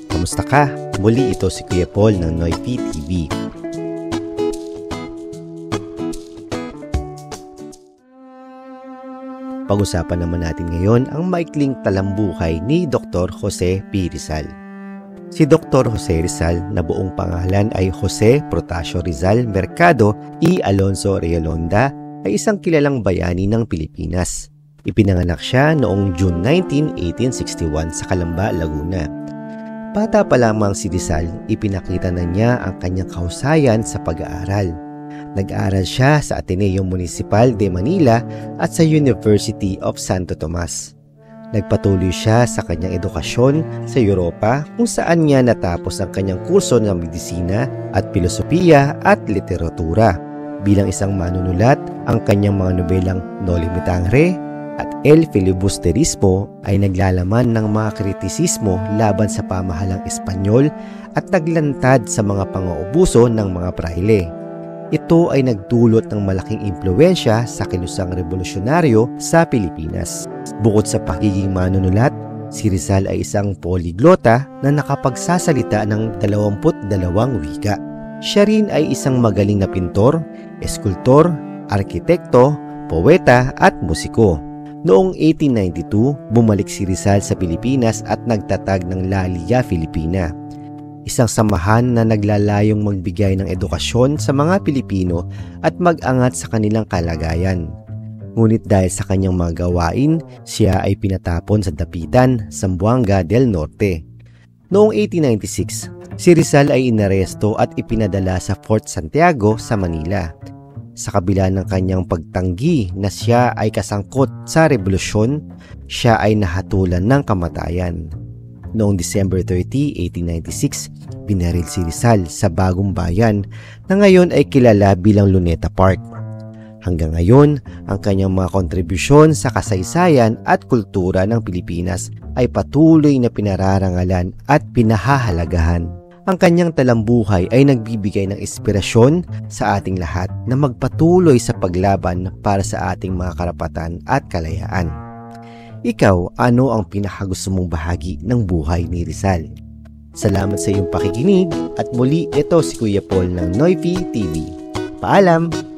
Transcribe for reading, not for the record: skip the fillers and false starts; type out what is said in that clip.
Kamusta ka? Muli ito si Kuya Paul ng Noypi TV. Pag-usapan naman natin ngayon ang maikling talambuhay ni Dr. Jose P. Rizal. Si Dr. Jose Rizal na buong pangalan ay Jose Protasio Rizal Mercado y Alonso Realonda ay isang kilalang bayani ng Pilipinas. Ipinanganak siya noong June 19, 1861 sa Calamba, Laguna. Bata pa lamang si Rizal, ipinakita na niya ang kanyang kahusayan sa pag-aaral. Nag-aaral siya sa Ateneo Municipal de Manila at sa University of Santo Tomas. Nagpatuloy siya sa kanyang edukasyon sa Europa kung saan niya natapos ang kanyang kurso ng medisina at filosofiya at literatura. Bilang isang manunulat, ang kanyang mga nobelang Noli Me Tangere at El Filibusterismo ay naglalaman ng mga kritisismo laban sa pamahalang Espanyol at naglantad sa mga pang-uubuso ng mga praile. Ito ay nagdulot ng malaking impluwensya sa kilusang revolusyonaryo sa Pilipinas. Bukod sa pagiging manunulat, si Rizal ay isang polyglota na nakapagsasalita ng 22 wika. Siya rin ay isang magaling na pintor, eskultor, arkitekto, poeta at musiko. Noong 1892, bumalik si Rizal sa Pilipinas at nagtatag ng La Liga Filipina, isang samahan na naglalayong magbigay ng edukasyon sa mga Pilipino at mag-angat sa kanilang kalagayan. Ngunit dahil sa kanyang mga gawain, siya ay pinatapon sa Dapitan, Zamboanga del Norte. Noong 1896, si Rizal ay inaresto at ipinadala sa Fort Santiago sa Manila. Sa kabila ng kanyang pagtanggi na siya ay kasangkot sa revolusyon, siya ay nahatulan ng kamatayan. Noong December 30, 1896, binaril si Rizal sa Bagong Bayan na ngayon ay kilala bilang Luneta Park. Hanggang ngayon, ang kanyang mga kontribusyon sa kasaysayan at kultura ng Pilipinas ay patuloy na pinararangalan at pinahahalagahan. Ang kanyang talambuhay ay nagbibigay ng inspirasyon sa ating lahat na magpatuloy sa paglaban para sa ating mga karapatan at kalayaan. Ikaw, ano ang pinakagusto mong bahagi ng buhay ni Rizal? Salamat sa iyong pakikinig at muli ito si Kuya Paul ng Noypi TV. Paalam!